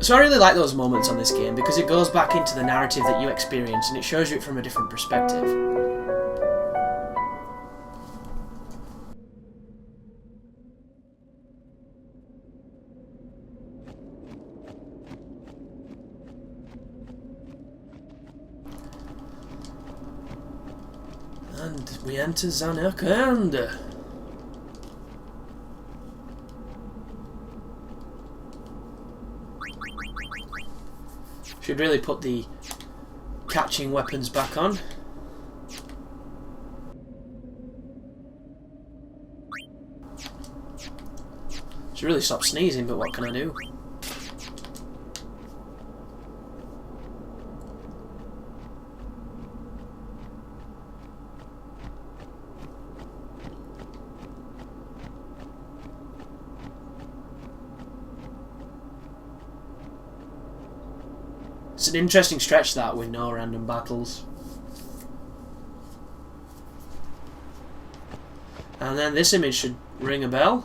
So I really like those moments on this game because it goes back into the narrative that you experience and it shows you it from a different perspective. And we enter Zanarkand. Should really put the catching weapons back on. Should really stop sneezing, but what can I do? It's an interesting stretch that with no random battles. And then this image should ring a bell.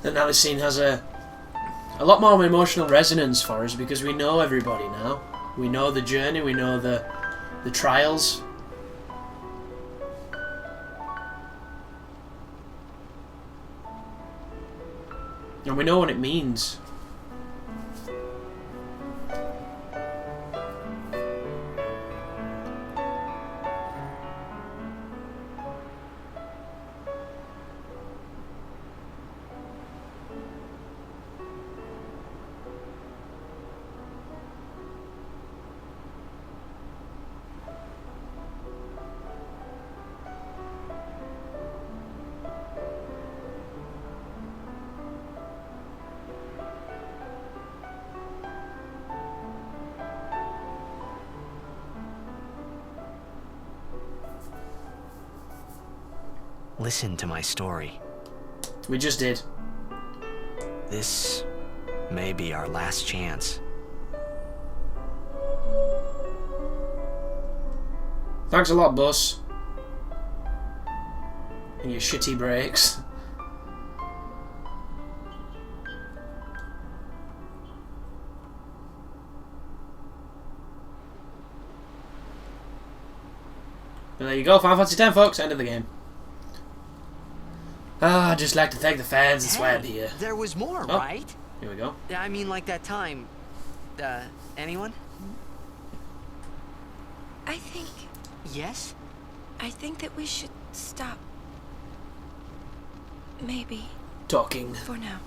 And now this scene has a lot more emotional resonance for us because we know everybody now. We know the journey, we know the trials. And we know what it means. Listen to my story. We just did. This may be our last chance. Thanks a lot, boss. And your shitty brakes. And there you go, Final Fantasy X, folks. End of the game. I'd just like to thank the fans and swear here. There was more, Oh, right? Here we go. I mean, like that time. Anyone? I think Yes? that we should stop. Maybe. Talking. For now.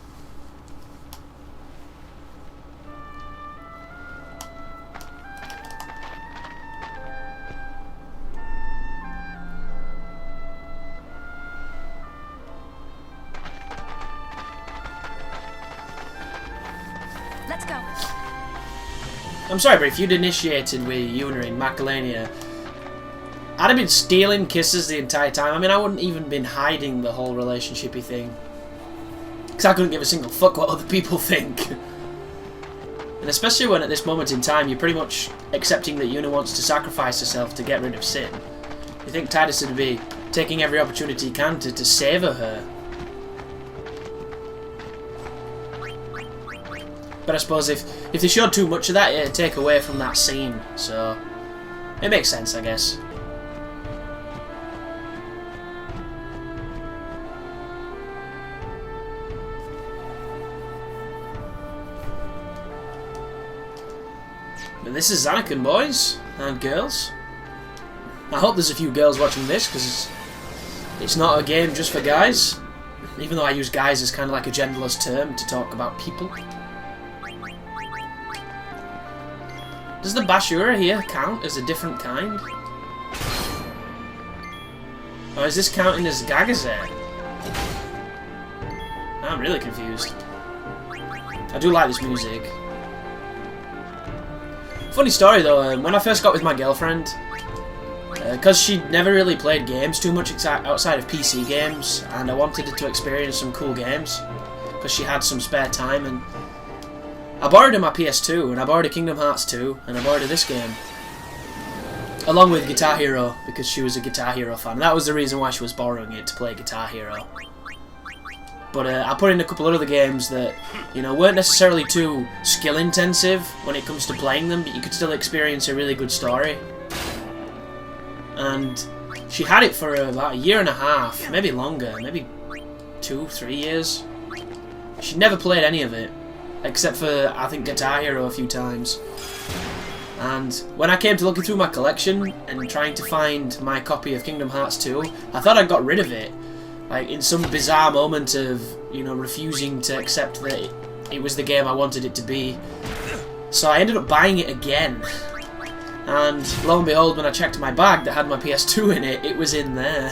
Let's go. I'm sorry, but if you'd initiated with Yuna in Macalania, I'd have been stealing kisses the entire time. I mean, I wouldn't even been hiding the whole relationshipy thing. Because I couldn't give a single fuck what other people think. And especially when at this moment in time, you're pretty much accepting that Yuna wants to sacrifice herself to get rid of Sin. You think Tidus would be taking every opportunity he can to savour her. But I suppose if they showed too much of that, it'd take away from that scene. So, it makes sense, I guess. And this is Zanarkand, boys and girls. I hope there's a few girls watching this, because it's not a game just for guys. Even though I use guys as kind of like a genderless term to talk about people. Does the Bashura here count as a different kind? Or is this counting as Gagazet? I'm really confused. I do like this music. Funny story though, when I first got with my girlfriend, because she'd never really played games too much outside of PC games, and I wanted her to experience some cool games, because she had some spare time, and I borrowed her my PS2, and I borrowed her Kingdom Hearts 2, and I borrowed her this game. Along with Guitar Hero, because she was a Guitar Hero fan. That was the reason why she was borrowing it, to play Guitar Hero. But I put in a couple of other games that, you know, weren't necessarily too skill-intensive when it comes to playing them, but you could still experience a really good story. And she had it for about a year and a half, maybe longer, maybe 2-3 years. She'd never played any of it, except for, I think, Guitar Hero a few times. And when I came to looking through my collection and trying to find my copy of Kingdom Hearts 2, I thought I'd got rid of it. Like, in some bizarre moment of, you know, refusing to accept that it was the game I wanted it to be. So I ended up buying it again. And lo and behold, when I checked my bag that had my PS2 in it, it was in there.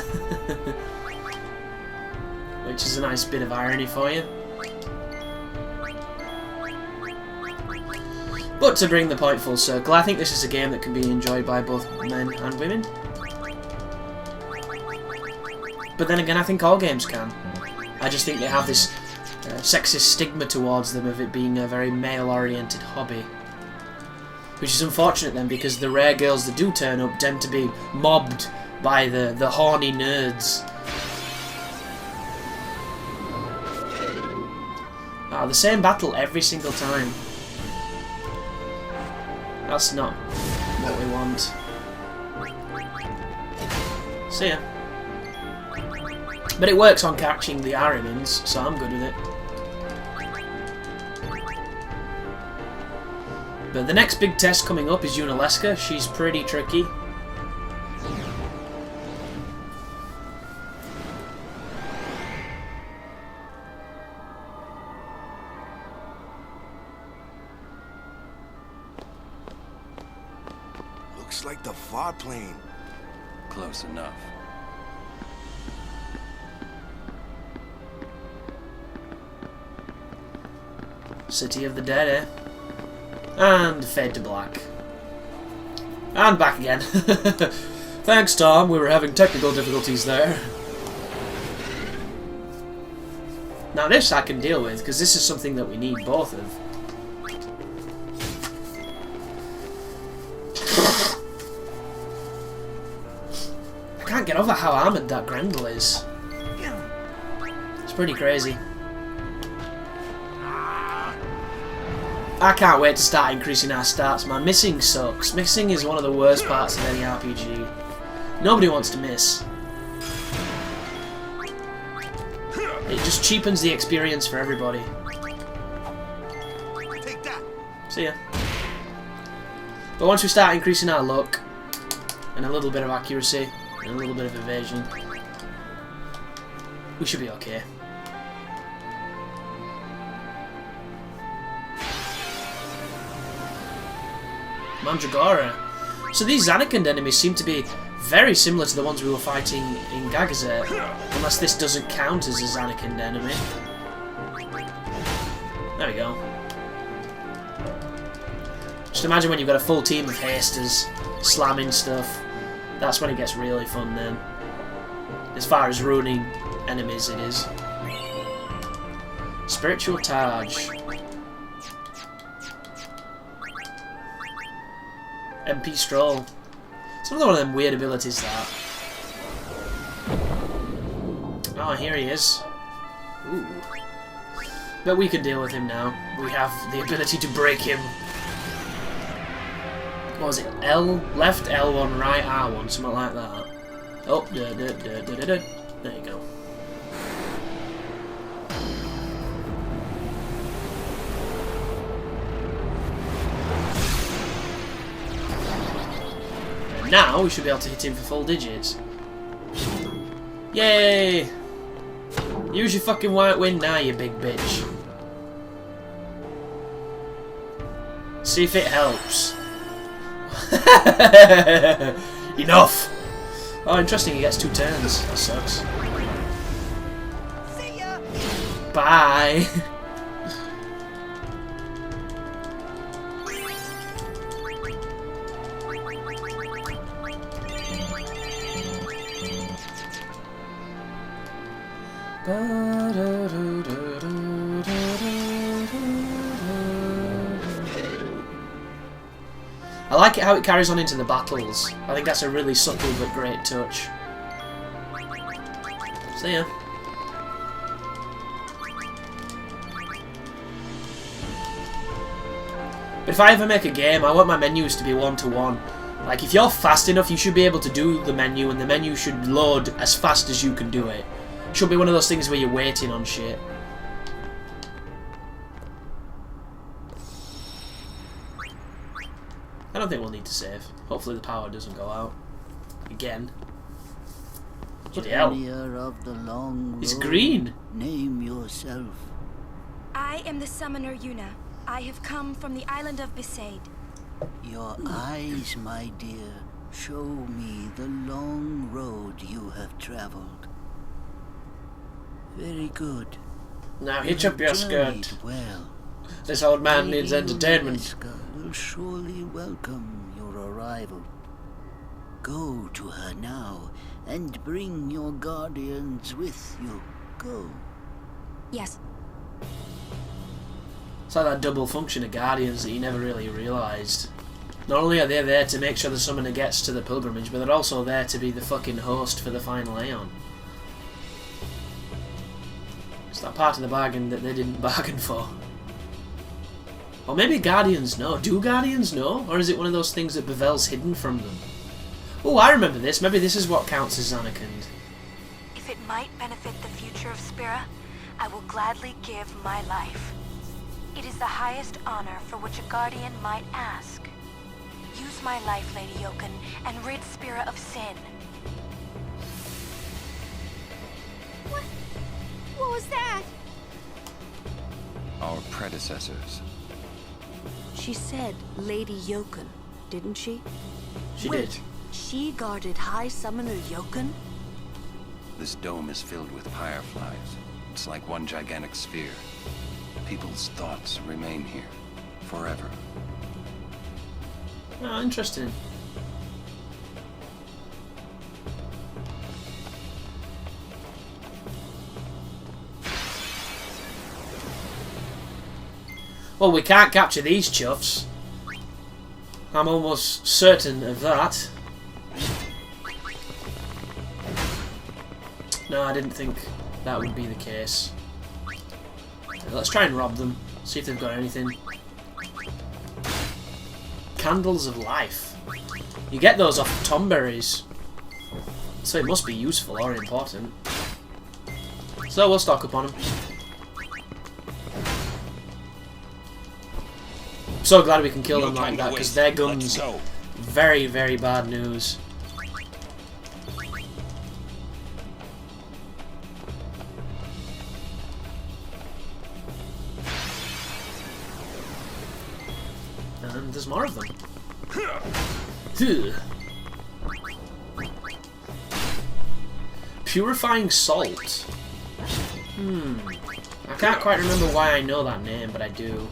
Which is a nice bit of irony for you. But to bring the point full circle, I think this is a game that can be enjoyed by both men and women. But then again, I think all games can. I just think they have this sexist stigma towards them of it being a very male-oriented hobby. Which is unfortunate then, because the rare girls that do turn up tend to be mobbed by the horny nerds. Ah, the same battle every single time. That's not what we want. See ya. But it works on catching the Arimans, so I'm good with it. But the next big test coming up is Unaleska. She's pretty tricky. Looks like the far plane. Close enough. City of the Dead, eh? And fade to black. And back again. Thanks, Tom. We were having technical difficulties there. Now this I can deal with, because this is something that we need both of. I can't get over how armoured that Grendel is. It's pretty crazy. I can't wait to start increasing our stats, man. Missing sucks. Missing is one of the worst parts of any RPG. Nobody wants to miss. It just cheapens the experience for everybody. Take that. See ya. But once we start increasing our luck, and a little bit of accuracy, and a little bit of evasion, we should be okay. Mandragora. So these Zanarkand enemies seem to be very similar to the ones we were fighting in Gagazet, unless this doesn't count as a Zanarkand enemy. There we go. Just imagine when you've got a full team of hasters slamming stuff. That's when it gets really fun then. As far as ruining enemies it is. Spiritual Taj. MP Stroll. It's another one of them weird abilities, that. Oh, here he is. Ooh. But we can deal with him now. We have the ability to break him. What was it? L? Left L1, right R1, something like that. Oh, there you go. now we should be able to hit him for full digits. Yay! Use your fucking white wind now, you big bitch. See if it helps. Enough! Oh, interesting, he gets 2 turns. That sucks. See ya. Bye! I like it how it carries on into the battles. I think that's a really subtle but great touch. See ya. But if I ever make a game, I want my menus to be one-to-one. Like, if you're fast enough, you should be able to do the menu, and the menu should load as fast as you can do it. It should be one of those things where you're waiting on shit. I don't think we'll need to save. Hopefully the power doesn't go out. Again. Bloody hell. Of the long It's road, green. Name yourself. I am the summoner Yuna. I have come from the island of Besaid. Your eyes, my dear, show me the long road you have traveled. Very good. Now hitch up your Journeyed skirt. well. This old man Lady needs entertainment. Unesca will surely welcome your arrival. Go to her now and bring your guardians with you. Go. Yes. It's like that double function of guardians that you never really realised. Not only are they there to make sure the summoner gets to the pilgrimage, but they're also there to be the fucking host for the final Aeon. It's that part of the bargain that they didn't bargain for. Or maybe Guardians know. Do Guardians know? Or is it one of those things that Bevel's hidden from them? Oh, I remember this. Maybe this is what counts as Zanarkand. If it might benefit the future of Spira, I will gladly give my life. It is the highest honor for which a guardian might ask. Use my life, Lady Yoken, and rid Spira of sin. What was that? Our predecessors. She said Lady Yoken, didn't she? She Wait, did. she guarded High Summoner Yoken? This dome is filled with fireflies. It's like one gigantic sphere. People's thoughts remain here forever. Oh, interesting. Well, we can't capture these chuffs. I'm almost certain of that. No, I didn't think that would be the case. Let's try and rob them. See if they've got anything. Candles of Life. You get those off tomberries. So it must be useful or important. So we'll stock up on them. So glad we can kill them like that, because their guns, very, very bad news. And there's more of them. Purifying Salt. I can't quite remember why I know that name, but I do.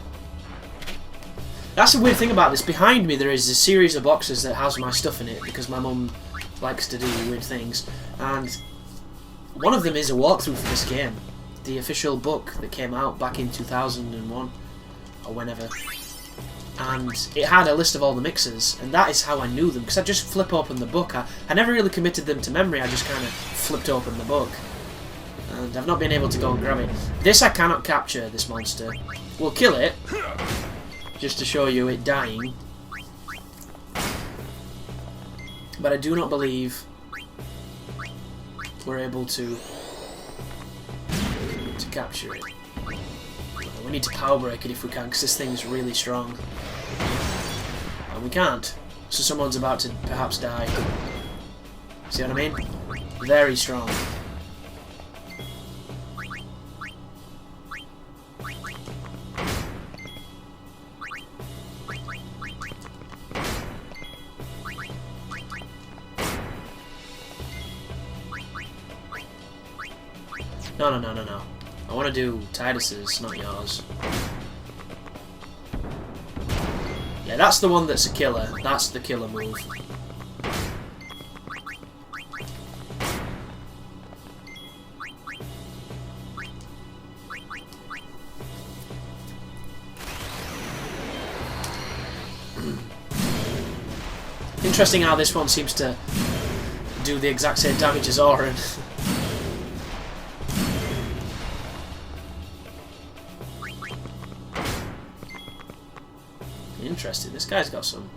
That's the weird thing about this. Behind me there is a series of boxes that has my stuff in it, because my mum likes to do weird things. And one of them is a walkthrough for this game. The official book that came out back in 2001, or whenever. And it had a list of all the mixes, and that is how I knew them, because I just flip open the book. I never really committed them to memory, I just kind of flipped open the book. And I've not been able to go and grab it. This I cannot capture, this monster. We'll kill it, just to show you it dying. But I do not believe we're able to capture it. We need to power break it if we can, because this thing's really strong. And we can't. So someone's about to perhaps die. See what I mean? Very strong. No, no, no, no, no. I want to do Titus's, not yours. Yeah, that's the one that's a killer. That's the killer move. Interesting how this one seems to do the exact same damage as Orin. Interesting. This guy's got some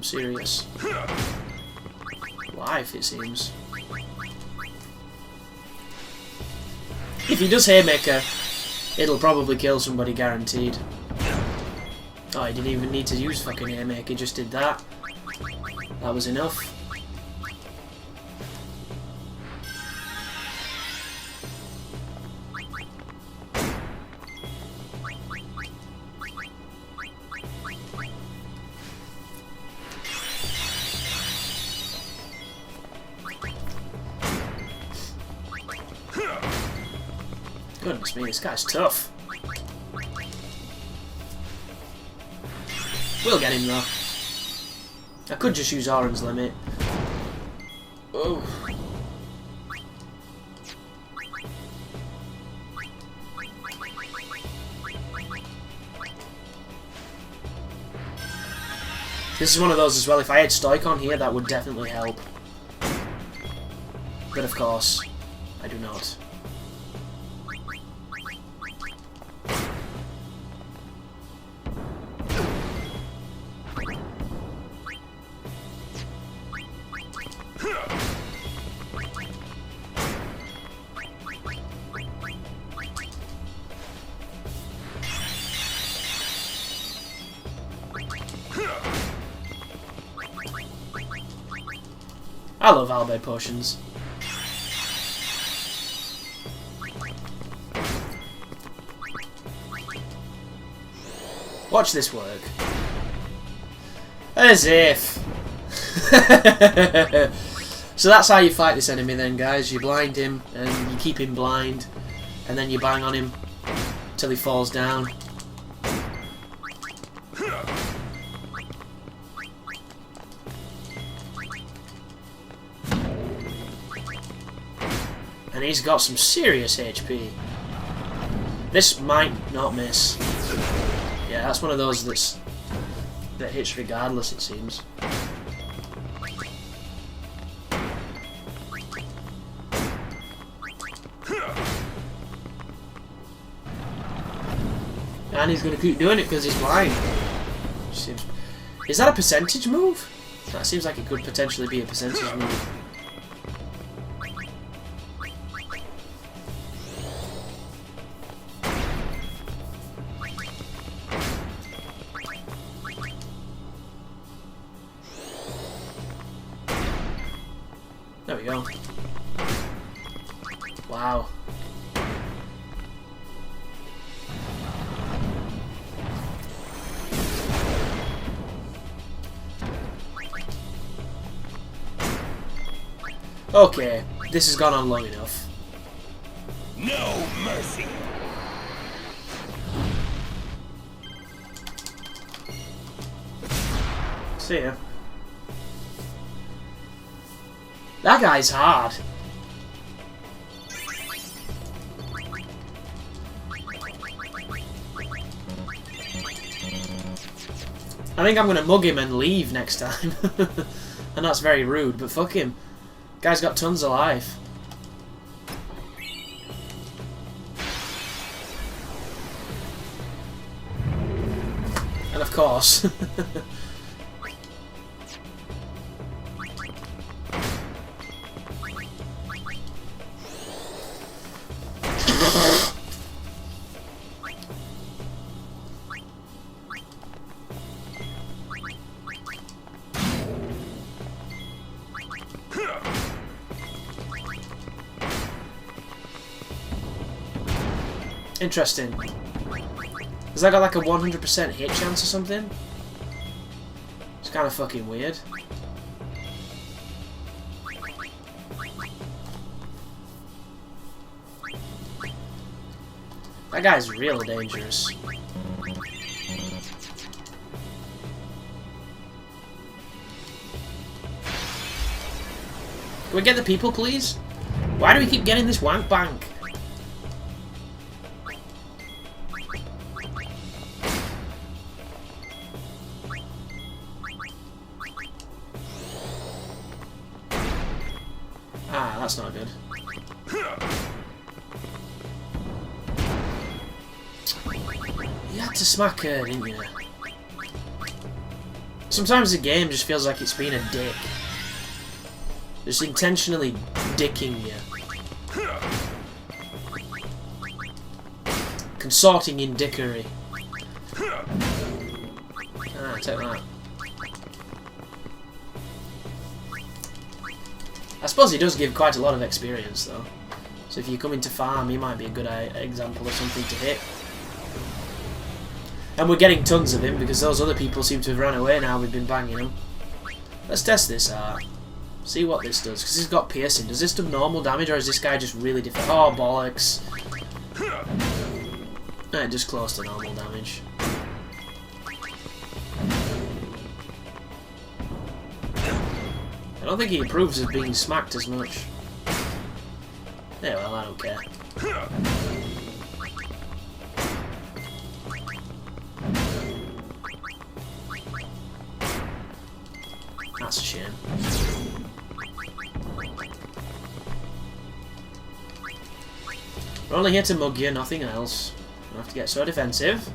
serious life, it seems. If he does Haymaker, it'll probably kill somebody, guaranteed. Oh, he didn't even need to use fucking Haymaker, he just did that. That was enough. Goodness me, this guy's tough. We'll get him though. I could just use Oran's Limit. Oh. This is one of those as well. If I had Stoic on here, that would definitely help. But of course, I do not. I love Albe potions. Watch this work. As if. So that's how you fight this enemy then, guys. You blind him, and you keep him blind, and then you bang on him till he falls down. And he's got some serious HP. This might not miss. Yeah, that's one of those that hits regardless, it seems. And he's going to keep doing it because he's blind. Is that a percentage move? That seems like it could potentially be a percentage move. There we go. Wow. Okay, this has gone on long enough. No mercy. See ya. That guy's hard. I think I'm gonna mug him and leave next time. And that's very rude, but fuck him. Guy's got tons of life. And of course. Interesting. Has that got like a 100% hit chance or something? It's kind of fucking weird. That guy's real dangerous. Can we get the people, please? Why do we keep getting this wank bank? Ah, that's not good. You had to smack her, didn't you? Sometimes the game just feels like it's being a dick. Just intentionally dicking you. Consorting in dickery. Ah, take that. I suppose he does give quite a lot of experience, though. So if you come into farm, he might be a good example of something to hit. And we're getting tons of him, because those other people seem to have run away now we've been banging them. Let's test this out. See what this does, because he's got piercing. Does this do normal damage, or is this guy just really different? Oh, bollocks. No, it just close to normal damage. I don't think he approves of being smacked as much. Yeah, well, I don't care. That's a shame. We're only here to mug you, nothing else. Don't have to get so defensive.